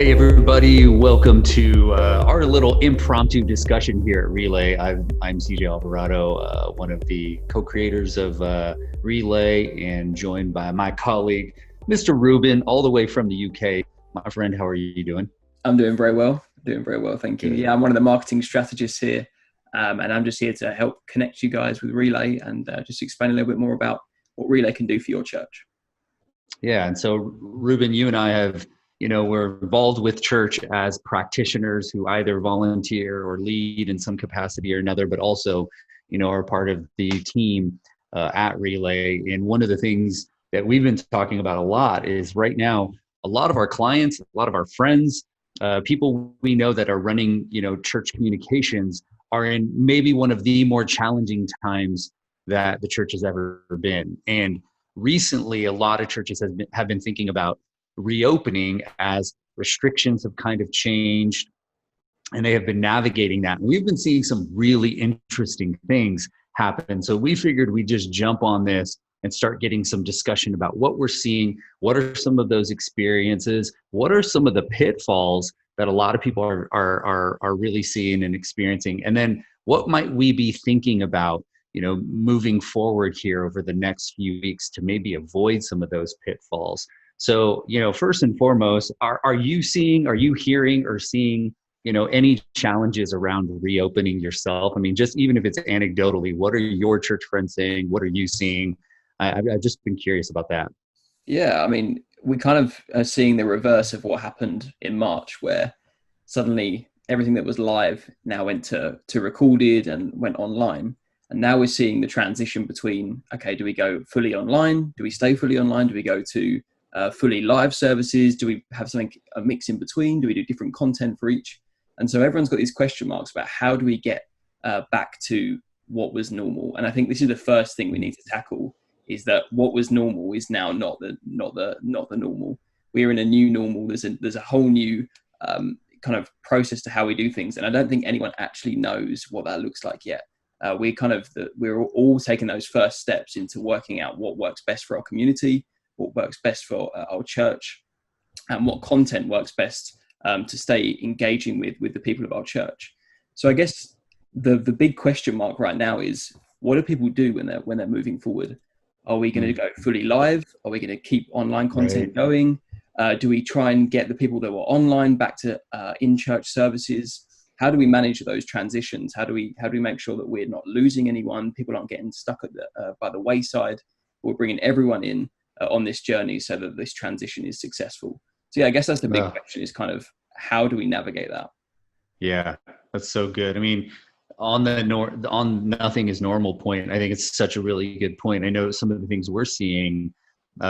Hey everybody, welcome to our little impromptu discussion here at Relay. I'm CJ Alvarado, one of the co-creators of Relay, and joined by my colleague, Mr. Reuben, all the way from the UK. My friend, how are you doing? I'm doing very well. Thank you. Good. Yeah, I'm one of the marketing strategists here, and I'm just here to help connect you guys with Relay and just explain a little bit more about what Relay can do for your church. Yeah, and so Reuben, you and I have, we're involved with church as practitioners who either volunteer or lead in some capacity or another, but also, are part of the team at Relay. And one of the things that we've been talking about a lot is right now, a lot of our clients, a lot of our friends, people we know that are running, church communications are in maybe one of the more challenging times that the church has ever been. And recently, a lot of churches have been thinking about reopening as restrictions have kind of changed, and they have been navigating that. And we've been seeing some really interesting things happen. So we figured we'd just jump on this and start getting some discussion about what we're seeing. What are some of those experiences? What are some of the pitfalls that a lot of people are really seeing and experiencing? And then what might we be thinking about, moving forward here over the next few weeks to maybe avoid some of those pitfalls? So, first and foremost, are you hearing or seeing, any challenges around reopening yourself? I mean, just even if it's anecdotally, what are your church friends saying? What are you seeing? I've just been curious about that. Yeah, I mean, we kind of are seeing the reverse of what happened in March, where suddenly everything that was live now went to recorded and went online. And now we're seeing the transition between, okay, do we go fully online? Do we stay fully online? Do we go to fully live services? Do we have something, a mix in between? Do we do different content for each? And so everyone's got these question marks about how do we get back to what was normal? And I think this is the first thing we need to tackle, is that what was normal is now not the normal. We're in a new normal. There's a whole new kind of process to how we do things, and I don't think anyone actually knows what that looks like yet. We're all taking those first steps into working out what works best for our community, what works best for our church, and what content works best to stay engaging with the people of our church. So I guess the big question mark right now is, what do people do when they're moving forward? Are we going to go fully live? Are we going to keep online content going? Do we try and get the people that were online back to in-church services? How do we manage those transitions? How do we make sure that we're not losing anyone? People aren't getting stuck by the wayside. We're bringing everyone in on this journey so that this transition is successful. So yeah, I guess that's the big question, is kind of how do we navigate that? Yeah, that's so good. I mean, on on nothing is normal point, I think it's such a really good point. I know some of the things we're seeing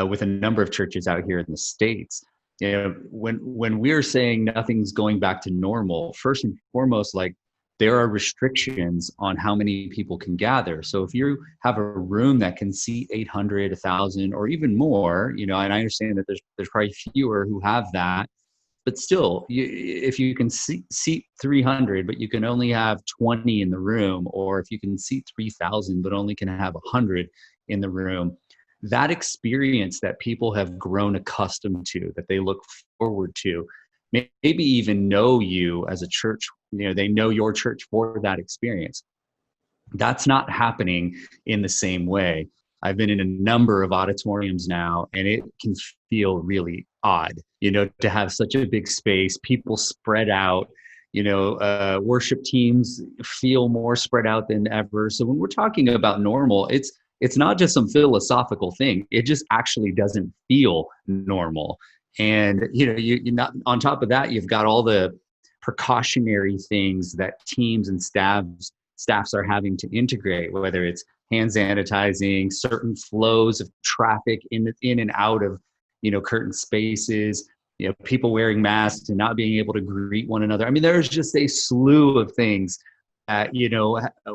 with a number of churches out here in the States. When we're saying nothing's going back to normal, first and foremost, like, there are restrictions on how many people can gather. So if you have a room that can seat 800, 1,000, or even more, and I understand that there's probably fewer who have that, but still, if you can seat 300, but you can only have 20 in the room, or if you can seat 3,000, but only can have 100 in the room, that experience that people have grown accustomed to, that they look forward to, maybe even know you as a church, they know your church for that experience. That's not happening in the same way. I've been in a number of auditoriums now, and it can feel really odd, to have such a big space, people spread out, worship teams feel more spread out than ever. So when we're talking about normal, it's not just some philosophical thing. It just actually doesn't feel normal. And, you're not, on top of that, you've got all the precautionary things that teams and staffs are having to integrate, whether it's hand sanitizing, certain flows of traffic in and out of, curtain spaces, people wearing masks and not being able to greet one another. I mean, there's just a slew of things that,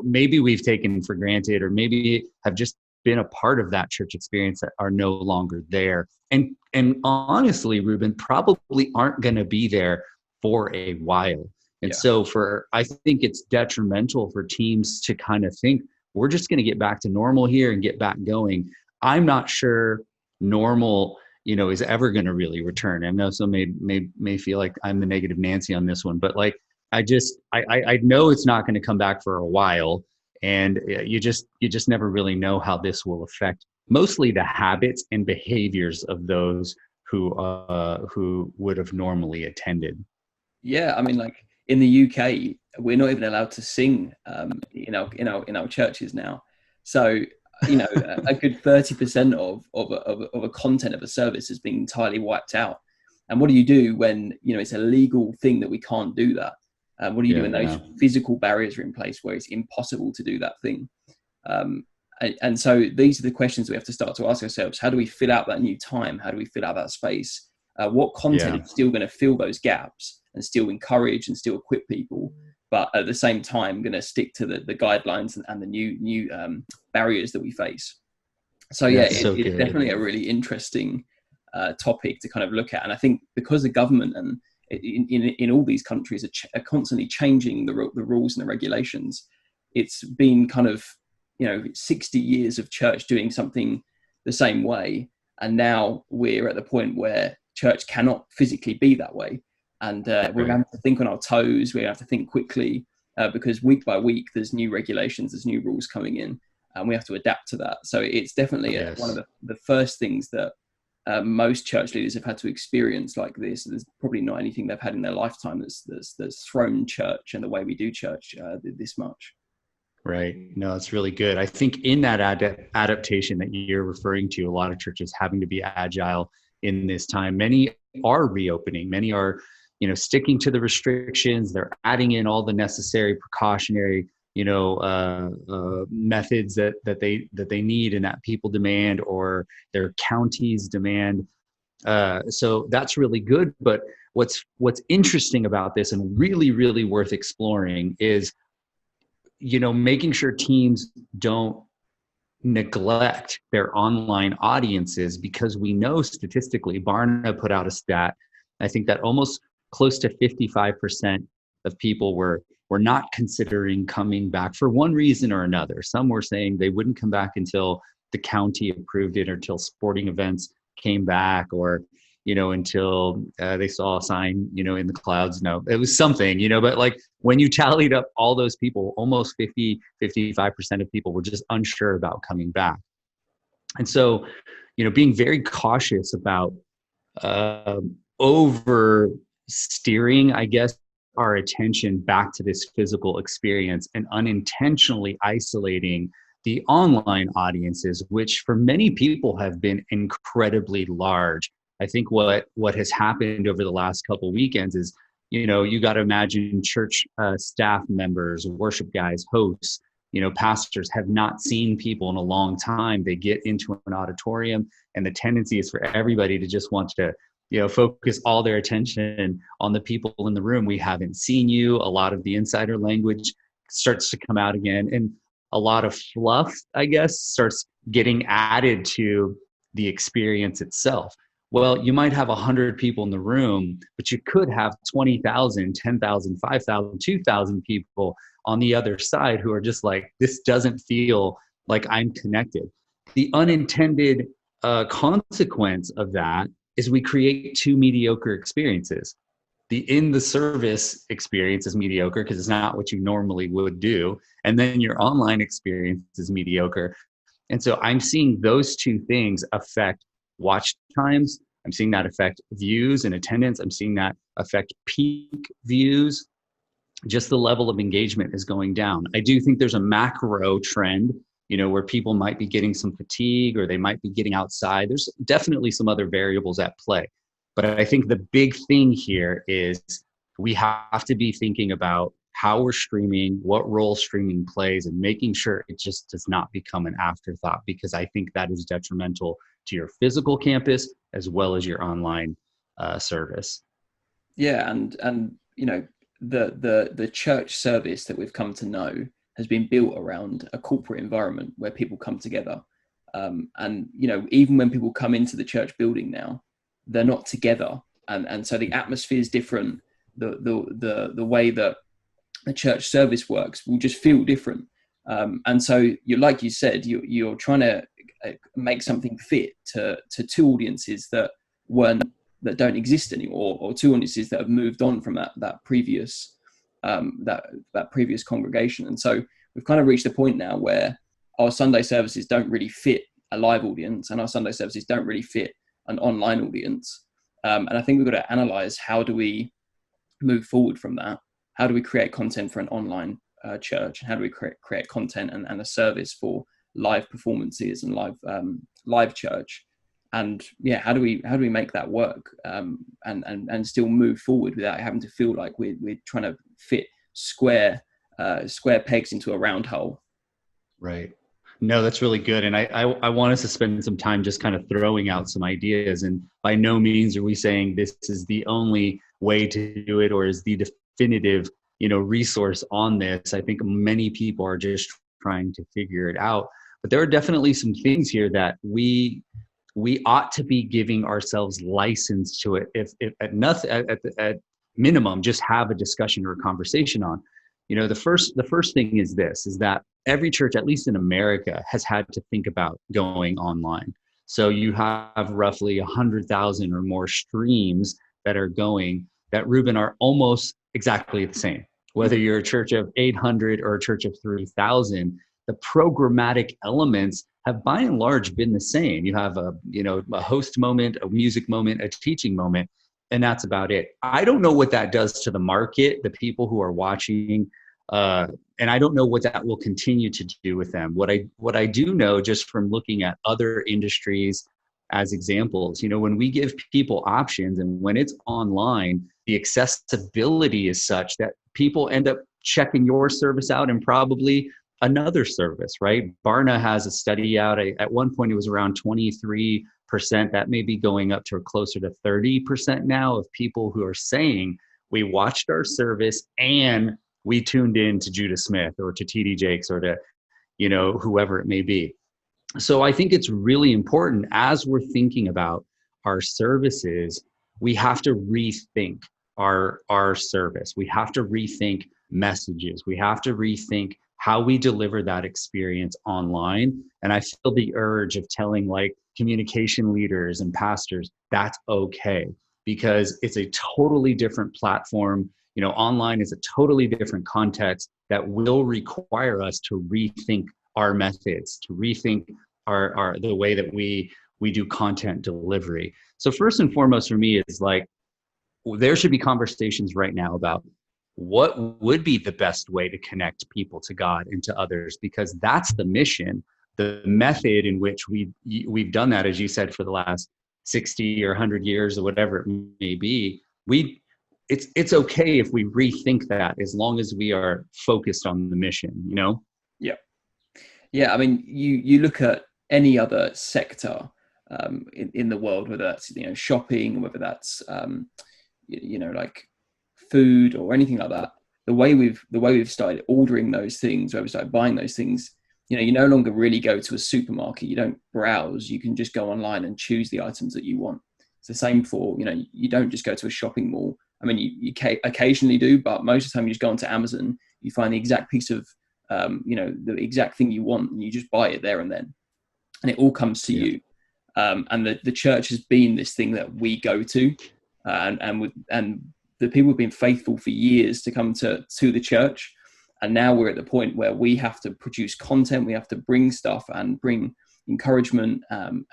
maybe we've taken for granted, or maybe have just been a part of that church experience that are no longer there. And honestly, Reuben, probably aren't going to be there for a while. And so I think it's detrimental for teams to kind of think, we're just going to get back to normal here and get back going. I'm not sure normal is ever going to really return. I know some may feel like I'm the negative Nancy on this one, but like I know it's not going to come back for a while, and you just never really know how this will affect mostly the habits and behaviors of those who would have normally attended. Yeah, I mean, like in the UK, we're not even allowed to sing in our churches now. So a good 30% of a content of a service has been entirely wiped out. And what do you do when it's a legal thing that we can't do that? What do you do when those physical barriers are in place where it's impossible to do that thing? And so these are the questions we have to start to ask ourselves. How do we fill out that new time? How do we fill out that space? What content is still going to fill those gaps and still encourage and still equip people, but at the same time going to stick to the guidelines and the new barriers that we face? So it's definitely a really interesting topic to kind of look at. And I think because the government and in all these countries are constantly changing the rules and the regulations, it's been kind of 60 years of church doing something the same way, and now we're at the point where church cannot physically be that way, and we're having to think on our toes. We have to think quickly because week by week there's new regulations, there's new rules coming in, and we have to adapt to that. So it's definitely one of the first things that most church leaders have had to experience like this. There's probably not anything they've had in their lifetime that's thrown church and the way we do church this much. Right. No, it's really good. I think in that adaptation that you're referring to, a lot of churches having to be agile in this time. Many are reopening. Many are, sticking to the restrictions. They're adding in all the necessary precautionary, methods that they need and that people demand or their counties demand. So that's really good. But what's interesting about this and really, really worth exploring is making sure teams don't neglect their online audiences, because we know statistically, Barna put out a stat, I think that almost close to 55% of people were not considering coming back for one reason or another. Some were saying they wouldn't come back until the county approved it or until sporting events came back, or until they saw a sign, in the clouds. No, it was something, but like when you tallied up all those people, almost 55% of people were just unsure about coming back. And so, being very cautious about over steering, I guess, our attention back to this physical experience and unintentionally isolating the online audiences, which for many people have been incredibly large. I think what has happened over the last couple of weekends is, you got to imagine church staff members, worship guys, hosts, pastors have not seen people in a long time. They get into an auditorium and the tendency is for everybody to just want to, focus all their attention on the people in the room. We haven't seen you. A lot of the insider language starts to come out again. And a lot of fluff, I guess, starts getting added to the experience itself. Well, you might have 100 people in the room, but you could have 20,000, 10,000, 5,000, 2,000 people on the other side who are just like, this doesn't feel like I'm connected. The unintended consequence of that is we create two mediocre experiences. The in the service experience is mediocre because it's not what you normally would do. And then your online experience is mediocre. And so I'm seeing those two things affect watch times. I'm seeing that affect views and attendance. I'm seeing that affect peak views. Just the level of engagement is going down. I do think there's a macro trend, where people might be getting some fatigue or they might be getting outside. There's definitely some other variables at play. But I think the big thing here is we have to be thinking about how we're streaming, what role streaming plays, and making sure it just does not become an afterthought, because I think that is detrimental to your physical campus as well as your online service. Yeah, and the church service that we've come to know has been built around a corporate environment where people come together. And even when people come into the church building now, they're not together, and so the atmosphere is different. The way that the church service works will just feel different. And so like you said, you're trying to make something fit to two audiences that don't exist anymore, or two audiences that have moved on from that previous that previous congregation. And so we've kind of reached a point now where our Sunday services don't really fit a live audience, and our Sunday services don't really fit an online audience. And I think we've got to analyze, how do we move forward from that? How do we create content for an online church? How do we create content and a service for live performances and live church? And yeah, how do we make that work and still move forward without having to feel like we're trying to fit square pegs into a round hole? Right. No, that's really good. And I want us to spend some time just kind of throwing out some ideas. And by no means are we saying this is the only way to do it or is the definitive, resource on this. I think many people are just trying to figure it out. But there are definitely some things here that we ought to be giving ourselves license to it. If at minimum, just have a discussion or a conversation on. The first thing is that every church, at least in America, has had to think about going online. So you have roughly 100,000 or more streams that are going that, Reuben, are almost exactly the same. Whether you're a church of 800 or a church of 3,000, the programmatic elements have by and large been the same. You have a host moment, a music moment, a teaching moment, and that's about it. I don't know what that does to the market, the people who are watching, and I don't know what that will continue to do with them. What I do know, just from looking at other industries as examples, when we give people options and when it's online, the accessibility is such that people end up checking your service out and probably another service, right? Barna has a study out. At one point, it was around 23%. That may be going up to closer to 30% now of people who are saying, we watched our service and we tuned in to Judah Smith or to TD Jakes or to, whoever it may be. So I think it's really important, as we're thinking about our services, we have to rethink our service. We have to rethink messages. We have to rethink how we deliver that experience online. And I feel the urge of telling communication leaders and pastors, that's okay, because it's a totally different platform. Online is a totally different context that will require us to rethink our methods, to rethink the way that we do content delivery. So first and foremost for me is there should be conversations right now about what would be the best way to connect people to God and to others, because that's the mission. The method in which we've done that, as you said, for the last 60 or 100 years or whatever it may be, it's okay if we rethink that, as long as we are focused on the mission, Yeah. I mean, you look at any other sector in the world, whether that's shopping, whether that's like food or anything like that. The way we've started ordering those things, where we started buying those things, you no longer really go to a supermarket. You don't browse. You can just go online and choose the items that you want. It's the same for, you don't just go to a shopping mall. I mean, you occasionally do, but most of the time you just go onto Amazon, you find the exact piece of, the exact thing you want, and you just buy it there and then, and it all comes to you. And the church has been this thing that we go to, and the people have been faithful for years to come to the church. And now we're at the point where we have to produce content. We have to bring stuff and bring encouragement and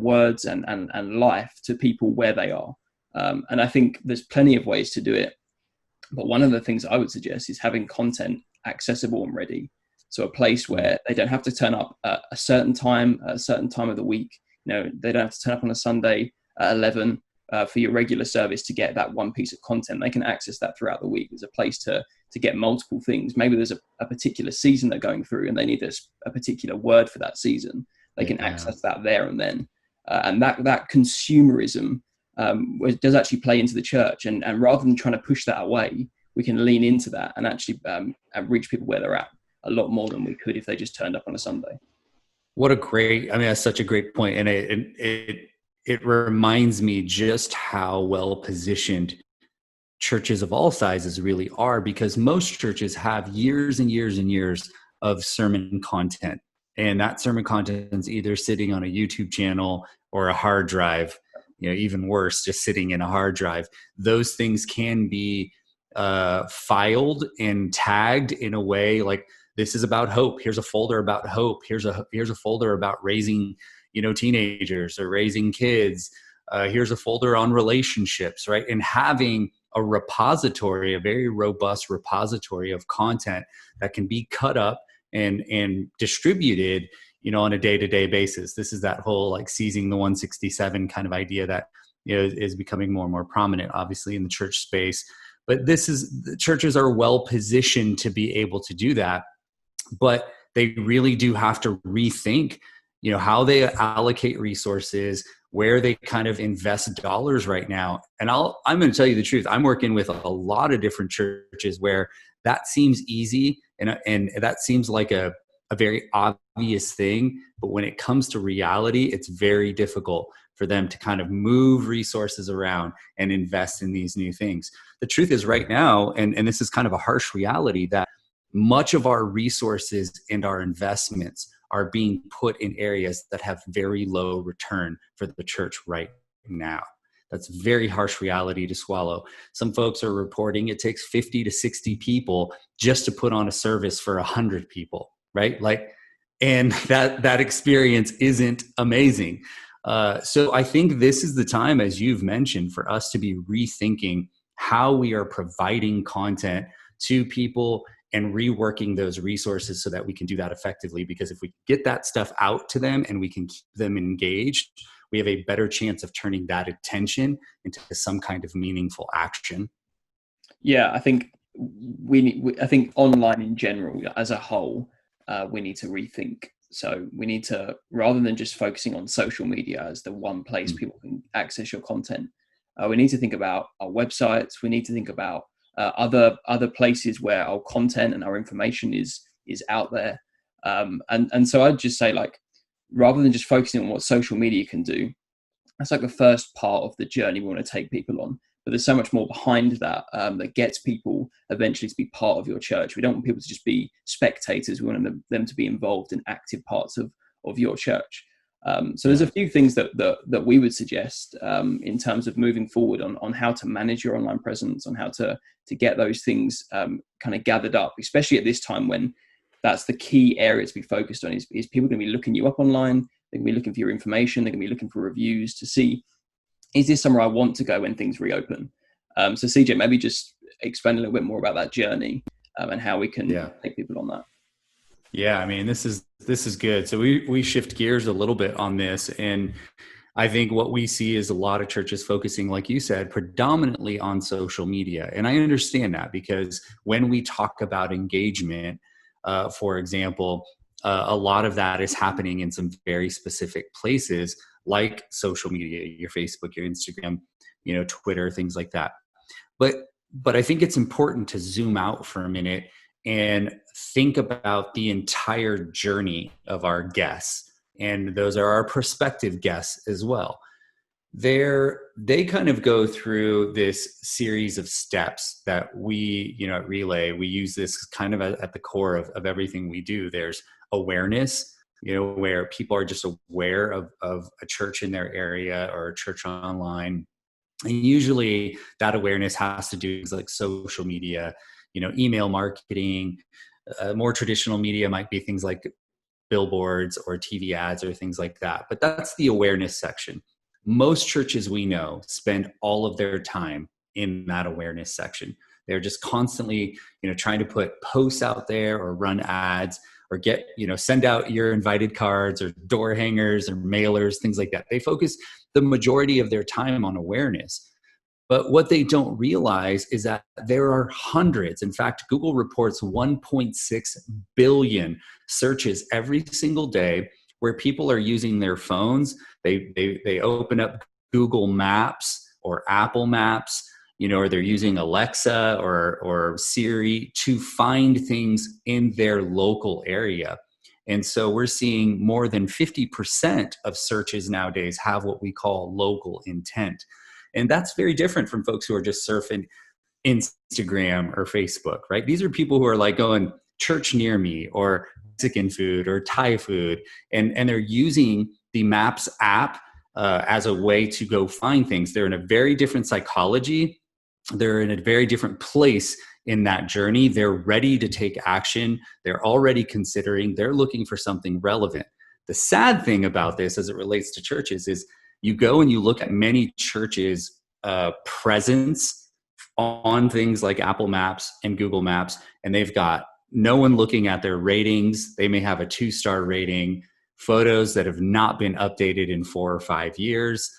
words and life to people where they are. And I think there's plenty of ways to do it. But one of the things I would suggest is having content accessible and ready. So a place where they don't have to turn up at a certain time of the week. They don't have to turn up on a Sunday at 11 for your regular service to get that one piece of content. They can access that throughout the week. There's a place to get multiple things. Maybe there's a particular season they're going through and they need a particular word for that season. They can access that there and then. And that consumerism does actually play into the church. And rather than trying to push that away, we can lean into that and actually reach people where they're at a lot more than we could if they just turned up on a Sunday. That's such a great point. And it reminds me just how well positioned churches of all sizes really are, because most churches have years and years and years of sermon content. and that sermon content is either sitting on a YouTube channel or a hard drive, even worse, just sitting in a hard drive. Those things can be filed and tagged in a way like, this is about hope. Here's a folder about hope. Here's a folder about raising, teenagers or raising kids. Here's a folder on relationships, right? And having a repository, a very robust repository of content that can be cut up and distributed, on a day-to-day basis. This is that whole like seizing the 167 kind of idea that is becoming more and more prominent, obviously, in the church space. But the churches are well positioned to be able to do that, but they really do have to rethink, how they allocate resources, where they kind of invest dollars right now. And I'm going to tell you the truth. I'm working with a lot of different churches where that seems easy and that seems like a very obvious thing. But when it comes to reality, it's very difficult for them to kind of move resources around and invest in these new things. The truth is right now, and this is kind of a harsh reality, that much of our resources and our investments are being put in areas that have very low return for the church right now. That's very harsh reality to swallow. Some folks are reporting it takes 50 to 60 people just to put on a service for 100 people, right? And that experience isn't amazing. So I think this is the time, as you've mentioned, for us to be rethinking how we are providing content to people and reworking those resources so that we can do that effectively. Because if we get that stuff out to them and we can keep them engaged, we have a better chance of turning that attention into some kind of meaningful action. Yeah, I think I think online in general, as a whole, we need to rethink. So we need to, rather than just focusing on social media as the one place people can access your content, we need to think about our websites. We need to think about other places where our content and our information is out there. And so I'd just say, like, rather than just focusing on what social media can do, that's like the first part of the journey we want to take people on. But there's so much more behind that that gets people eventually to be part of your church. We don't want people to just be spectators. We want them to be involved in active parts of your church. So there's a few things that we would suggest in terms of moving forward on how to manage your online presence, on how to get those things kind of gathered up, especially at this time when that's the key area to be focused on is people going to be looking you up online. They're going to be looking for your information. They're going to be looking for reviews to see, is this somewhere I want to go when things reopen? So CJ, maybe just explain a little bit more about that journey and how we can take people on that. Yeah, I mean, this is good. So we shift gears a little bit on this, and I think what we see is a lot of churches focusing, like you said, predominantly on social media. And I understand that, because when we talk about engagement, for example, a lot of that is happening in some very specific places like social media, your Facebook, your Instagram, Twitter, things like that. But I think it's important to zoom out for a minute and think about the entire journey of our guests. And those are our prospective guests as well. They kind of go through this series of steps that we, at Relay, we use this kind of at the core of everything we do. There's awareness, where people are just aware of a church in their area or a church online. And usually that awareness has to do with like social media, email marketing. More traditional media might be things like billboards or TV ads or things like that. But that's the awareness section. Most churches we know spend all of their time in that awareness section. They're just constantly, trying to put posts out there or run ads or get, send out your invited cards or door hangers or mailers, things like that. They focus the majority of their time on awareness. But what they don't realize is that there are hundreds. In fact, Google reports 1.6 billion searches every single day where people are using their phones. They open up Google Maps or Apple Maps, or they're using Alexa or Siri to find things in their local area. And so we're seeing more than 50% of searches nowadays have what we call local intent. And that's very different from folks who are just surfing Instagram or Facebook, right? These are people who are like going, church near me, or Mexican food or Thai food. And they're using the Maps app as a way to go find things. They're in a very different psychology. They're in a very different place in that journey. They're ready to take action. They're already considering, they're looking for something relevant. The sad thing about this as it relates to churches is you go and you look at many churches' presence on things like Apple Maps and Google Maps, and they've got no one looking at their ratings. They may have a 2-star rating, photos that have not been updated in 4 or 5 years,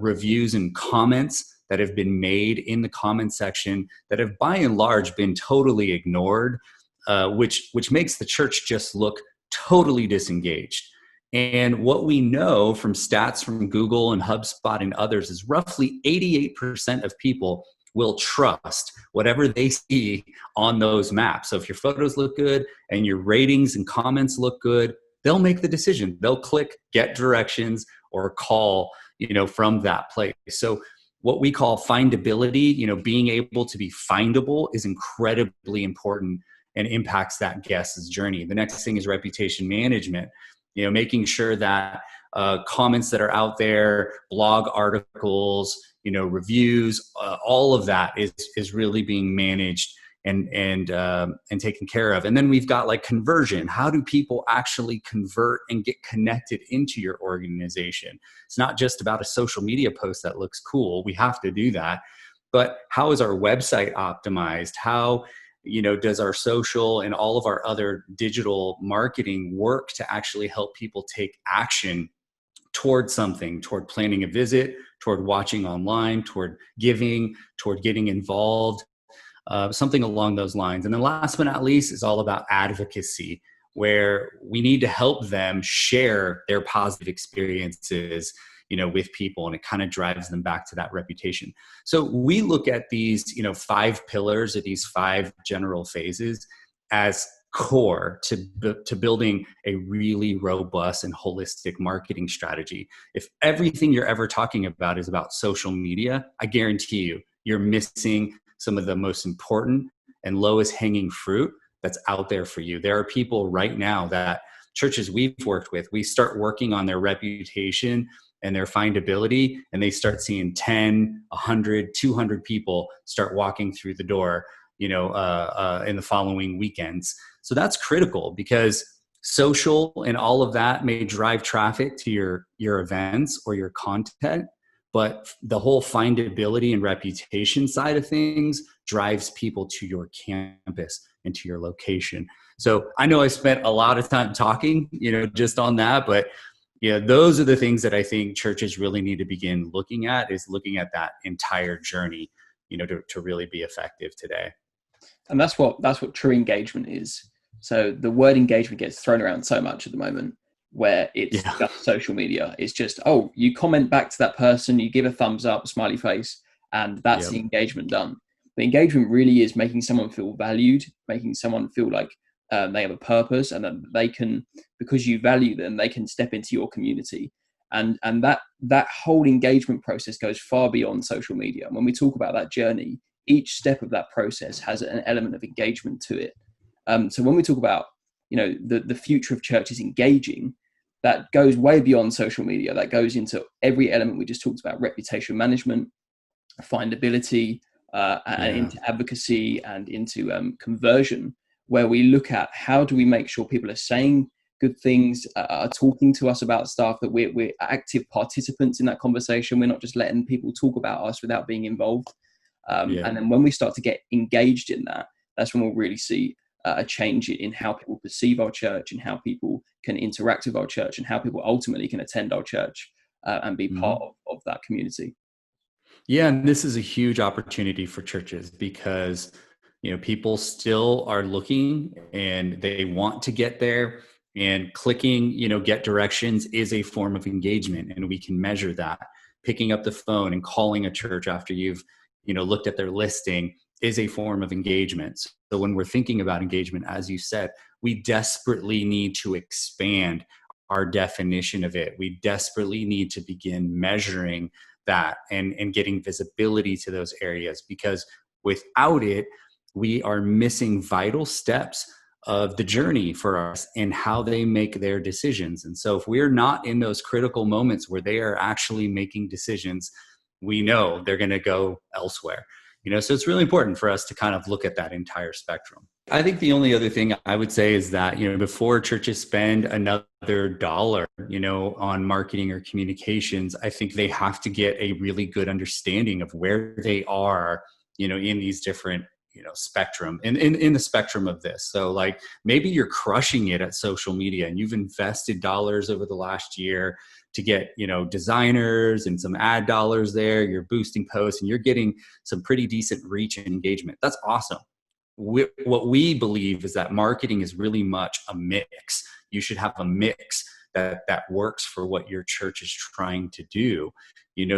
reviews and comments that have been made in the comment section that have by and large been totally ignored, which makes the church just look totally disengaged. And what we know from stats from Google and HubSpot and others is roughly 88% of people will trust whatever they see on those maps. So if your photos look good and your ratings and comments look good, they'll make the decision. They'll click get directions or call, from that place. So what we call findability, being able to be findable, is incredibly important and impacts that guest's journey. The next thing is reputation management, making sure that comments that are out there, blog articles, reviews, all of that is really being managed and taken care of. And then we've got like conversion. How do people actually convert and get connected into your organization? It's not just about a social media post that looks cool. We have to do that. But how is our website optimized? How, does our social and all of our other digital marketing work to actually help people take action toward something, toward planning a visit, toward watching online, toward giving, toward getting involved? Something along those lines. And then last but not least is all about advocacy, where we need to help them share their positive experiences, with people, and it kind of drives them back to that reputation. So we look at these, 5 pillars or these 5 general phases as core to building a really robust and holistic marketing strategy. If everything you're ever talking about is about social media, I guarantee you're missing some of the most important and lowest hanging fruit that's out there for you. There are people right now that churches we've worked with, we start working on their reputation and their findability, and they start seeing 10, 100, 200 people start walking through the door, in the following weekends. So that's critical, because social and all of that may drive traffic to your events or your content, but the whole findability and reputation side of things drives people to your campus and to your location. So I know I spent a lot of time talking, just on that, but those are the things that I think churches really need to begin looking at that entire journey, to really be effective today. And that's what true engagement is. So the word engagement gets thrown around so much at the moment, where it's just social media. It's just, you comment back to that person, you give a thumbs up, a smiley face, and that's the engagement done. But engagement really is making someone feel valued, making someone feel like they have a purpose, and that they can, because you value them, they can step into your community. And that whole engagement process goes far beyond social media. And when we talk about that journey, each step of that process has an element of engagement to it. So when we talk about, the future of church is engaging, that goes way beyond social media. That goes into every element we just talked about: reputation management, findability, and into advocacy, and into conversion, where we look at how do we make sure people are saying good things, are talking to us about stuff, that we're active participants in that conversation. We're not just letting people talk about us without being involved. And then when we start to get engaged in that, that's when we'll really see a change in how people perceive our church, and how people can interact with our church, and how people ultimately can attend our church and be part of that community. Yeah, and this is a huge opportunity for churches, because people still are looking and they want to get there, and clicking get directions is a form of engagement, and we can measure that. Picking up the phone and calling a church after you've looked at their listing is a form of engagement. So when we're thinking about engagement, as you said, we desperately need to expand our definition of it. We desperately need to begin measuring that and getting visibility to those areas, because without it, we are missing vital steps of the journey for us and how they make their decisions. And so if we're not in those critical moments where they are actually making decisions, we know they're going to go elsewhere. So it's really important for us to kind of look at that entire spectrum. I think the only other thing I would say is that, before churches spend another dollar, on marketing or communications, I think they have to get a really good understanding of where they are, in these different, spectrum, in the spectrum of this. So like maybe you're crushing it at social media and you've invested dollars over the last year to get, designers and some ad dollars there. You're boosting posts and you're getting some pretty decent reach and engagement. That's awesome. What we believe is that marketing is really much a mix. You should have a mix that works for what your church is trying to do.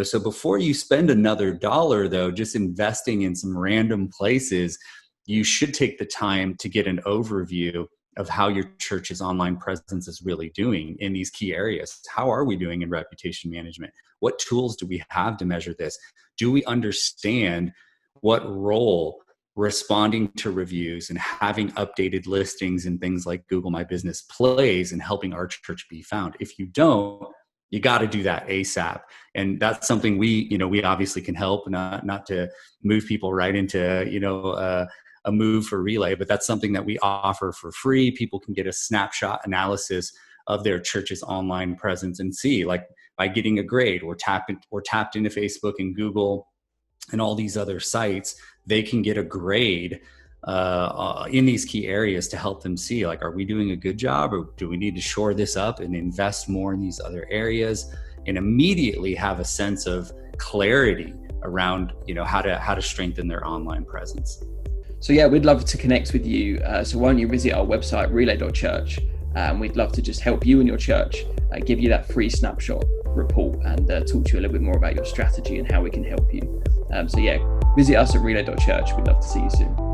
So before you spend another dollar, though, just investing in some random places, you should take the time to get an overview of how your church's online presence is really doing in these key areas. How are we doing in reputation management? What tools do we have to measure this? Do we understand what role responding to reviews and having updated listings and things like Google My Business plays in helping our church be found? If you don't, you got to do that ASAP. And that's something we obviously can help, not to move people right into, a move for Relay, but that's something that we offer for free. People can get a snapshot analysis of their church's online presence and see, like, by getting a grade or tapped into Facebook and Google and all these other sites, they can get a grade in these key areas to help them see, like, are we doing a good job, or do we need to shore this up and invest more in these other areas, and immediately have a sense of clarity around, how to strengthen their online presence. So yeah, we'd love to connect with you. So why don't you visit our website, relay.church, and we'd love to just help you and your church, give you that free snapshot report and talk to you a little bit more about your strategy and how we can help you. So yeah, visit us at relay.church. We'd love to see you soon.